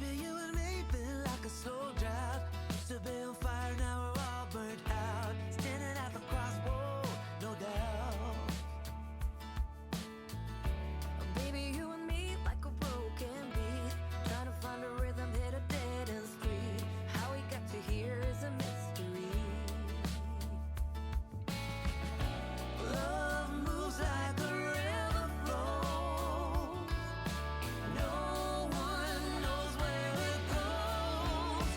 Baby, you and me been like a slow drought. Used to be on fire, now we're all burnt out. Standing at the crossroad, no doubt. Baby, you and me like a broken beat, trying to find a rhythm, hit a dead end street. How we got to here is a mystery. Love moves like a river flows. No one knows where it goes.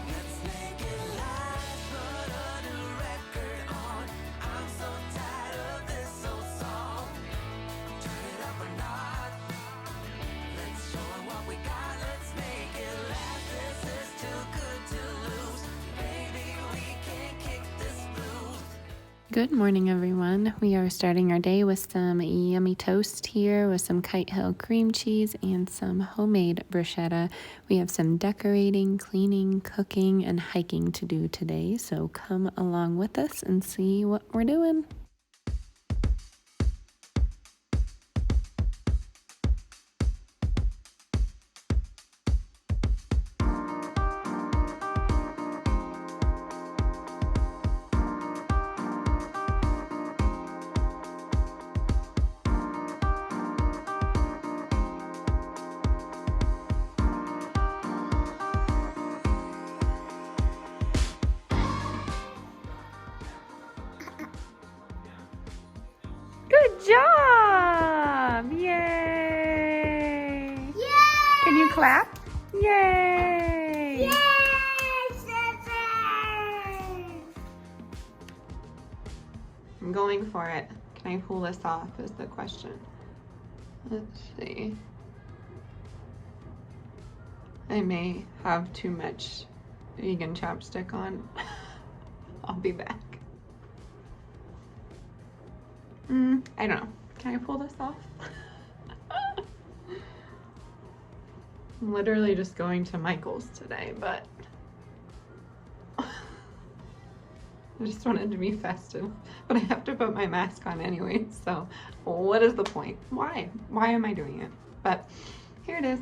Let's make it last, put a new record on. I'm so tired of this old song. Turn it up a notch. Let's show 'em what we got. Let's make it last. This is too good to lose. Baby, we can't kick this blues. Good morning, everyone. We are starting our day with some yummy toast here with some Kite Hill cream cheese and some homemade bruschetta. We have some decorating, cleaning, cooking, and hiking to do today, so come along with us and see what we're doing. Good job! Yay! Yay! Can you clap? Yay! Yay! I'm going for it. Can I pull this off is the question. Let's see. I may have too much vegan chapstick on. I'll be back. I don't know. Can I pull this off? I'm literally just going to Michael's today, but I just wanted to be festive, but I have to put my mask on anyway, so what is the point? Why am I doing it? But here it is,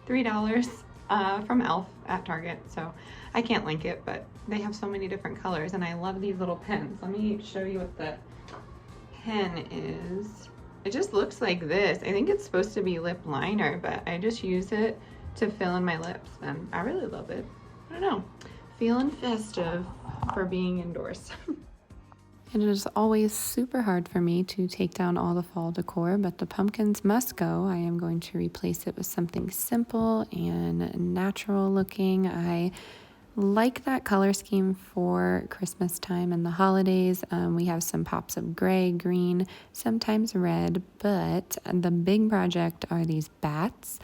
$3 from Elf at Target. So I can't link it, but they have so many different colors, and I love these little pens. Let me show you what the pen is. It just looks like this. I think it's supposed to be lip liner, but I just use it to fill in my lips, and I really love it. I don't know, feeling festive for being indoors. It is always super hard for me to take down all the fall decor, but the pumpkins must go. I am going to replace it with something simple and natural looking. I like that color scheme for Christmas time and the holidays. We have some pops of gray, green, sometimes red, but the big project are these bats.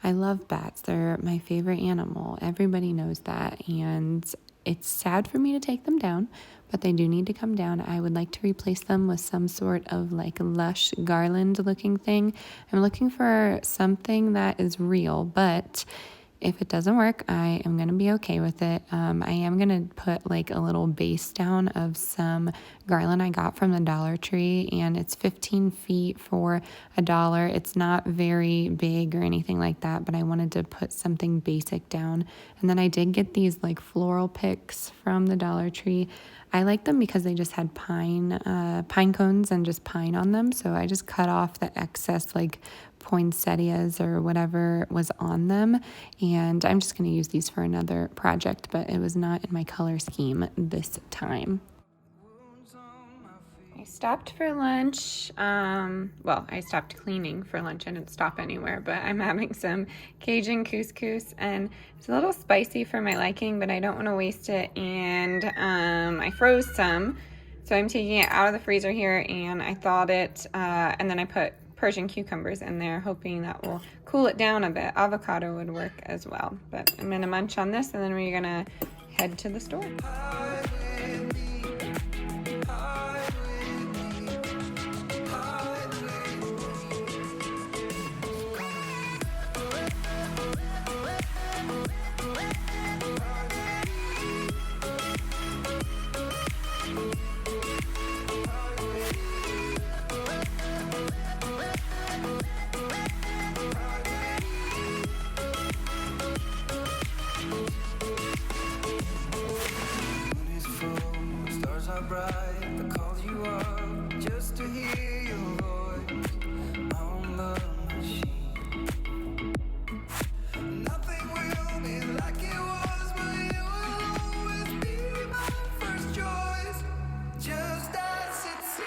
I love bats. They're my favorite animal. Everybody knows that, and it's sad for me to take them down, but they do need to come down. I would like to replace them with some sort of like lush garland looking thing. I'm looking for something that is real, but if it doesn't work, I am going to be okay with it. I am going to put like a little base down of some garland I got from the Dollar Tree, and it's 15 feet for $1. It's not very big or anything like that, but I wanted to put something basic down. And then I did get these like floral picks from the Dollar Tree. I like them because they just had pine cones and just pine on them. So I just cut off the excess like poinsettias or whatever was on them, and I'm just going to use these for another project, but it was not in my color scheme this time. I stopped for lunch. Well, I stopped cleaning for lunch. I didn't stop anywhere, but I'm having some Cajun couscous, and it's a little spicy for my liking, but I don't want to waste it, and I froze some, so I'm taking it out of the freezer here, and I thawed it, and then I put Persian cucumbers in there, hoping that will cool it down a bit. Avocado would work as well, but I'm gonna munch on this, and then we're gonna head to the store. Moon is full, stars are bright. The calls you up just to hear your voice on the machine. Nothing will be like it was, but you will always be my first choice, just as it seems.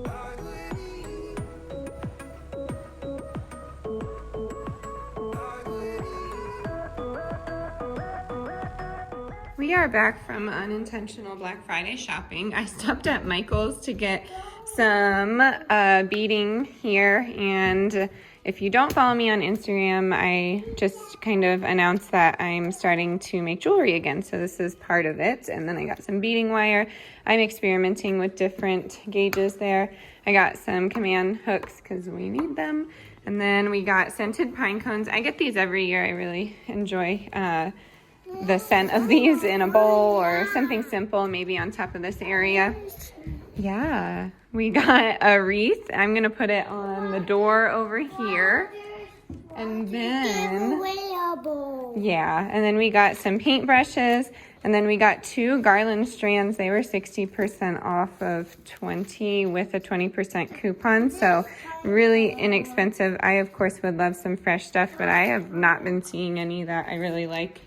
I believe, I believe. We are back from unintentional Black Friday shopping. I stopped at Michael's to get some beading here, and if you don't follow me on Instagram, I just kind of announced that I'm starting to make jewelry again, so this is part of it. And then I got some beading wire. I'm experimenting with different gauges there. I got some command hooks because we need them, and then we got scented pine cones. I get these every year. I really enjoy the scent of these in a bowl or something simple, maybe on top of this area. Yeah, we got a wreath. I'm gonna put it on the door over here. And then, yeah, and then we got some paintbrushes, and then we got 2 garland strands. They were 60% off of 20 with a 20% coupon, so really inexpensive. I, of course, would love some fresh stuff, but I have not been seeing any that I really like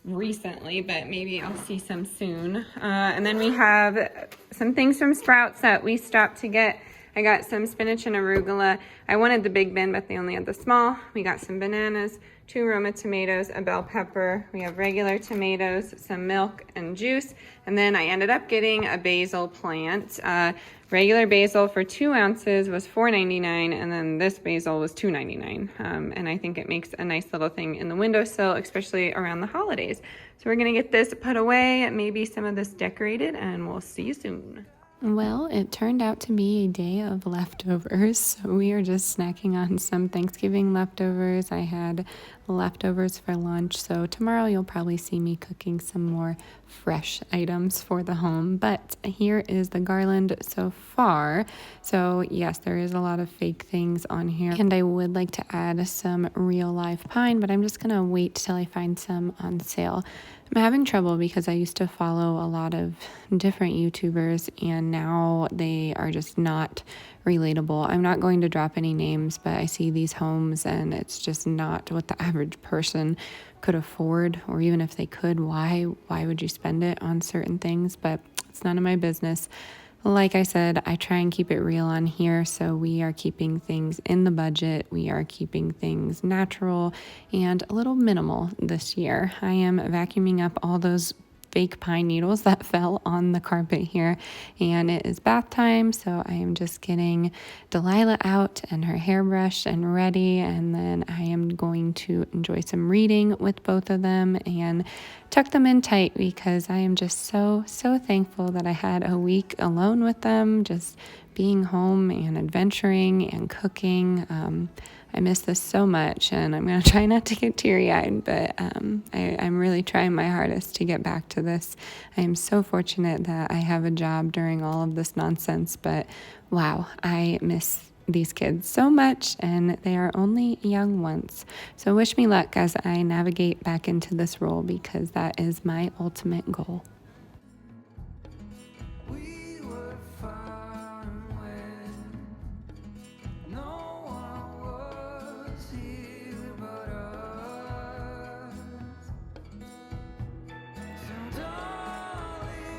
recently, but maybe I'll see some soon. And then we have some things from Sprouts that we stopped to get. I got some spinach and arugula. I wanted the big bin, but they only had the small. We got some bananas, 2 Roma tomatoes, a bell pepper. We have regular tomatoes, some milk and juice. And then I ended up getting a basil plant. Regular basil for 2 ounces was $4.99, and then this basil was $2.99. And I think it makes a nice little thing in the windowsill, especially around the holidays. So we're gonna get this put away, maybe some of this decorated, and we'll see you soon. Well, it turned out to be a day of leftovers, so we are just snacking on some Thanksgiving leftovers. I had leftovers for lunch, so tomorrow you'll probably see me cooking some more fresh items for the home. But here is the garland so far. So yes, there is a lot of fake things on here, and I would like to add some real live pine, but I'm just gonna wait till I find some on sale. I'm having trouble because I used to follow a lot of different YouTubers, and now they are just not relatable. I'm not going to drop any names, but I see these homes and it's just not what the average person could afford, or even if they could, why would you spend it on certain things? But it's none of my business. Like I said, I try and keep it real on here, so we are keeping things in the budget. We are keeping things natural and a little minimal this year. I am vacuuming up all those fake pine needles that fell on the carpet here, and it is bath time, so I am just getting Delilah out and her hairbrush and ready, and then I am going to enjoy some reading with both of them and tuck them in tight, because I am just so thankful that I had a week alone with them, just being home and adventuring and cooking. I miss this so much, and I'm going to try not to get teary-eyed, but I'm really trying my hardest to get back to this. I am so fortunate that I have a job during all of this nonsense, but wow, I miss these kids so much, and they are only young once. So wish me luck as I navigate back into this role, because that is my ultimate goal. We were fine when no one was here but us. So darling,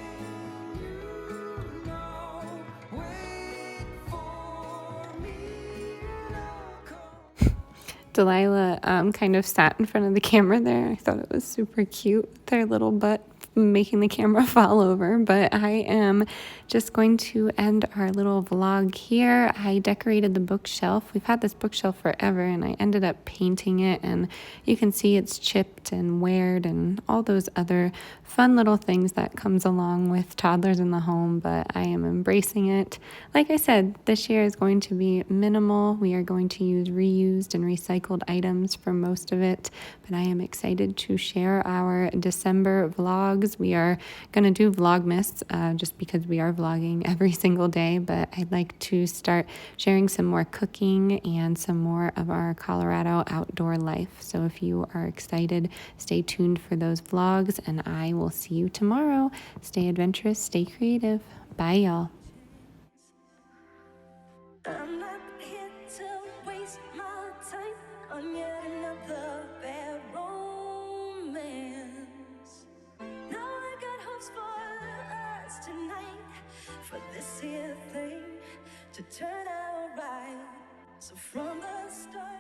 you know, wait for me and I'll come. Delilah kind of sat in front of the camera there. I thought it was super cute, their little butt making the camera fall over, but I am just going to end our little vlog here. I decorated the bookshelf. We've had this bookshelf forever, and I ended up painting it, and you can see it's chipped and weared and all those other fun little things that comes along with toddlers in the home, but I am embracing it. Like I said, this year is going to be minimal. We are going to use reused and recycled items for most of it, but I am excited to share our December vlogs vlogs. We are going to do Vlogmas just because we are vlogging every single day, but I'd like to start sharing some more cooking and some more of our Colorado outdoor life. So if you are excited, stay tuned for those vlogs, and I will see you tomorrow. Stay adventurous, stay creative. Bye, y'all. I'm not here to waste my time on yet another bad romance. Now I got hopes for us tonight, for this here thing to turn out right. So from the start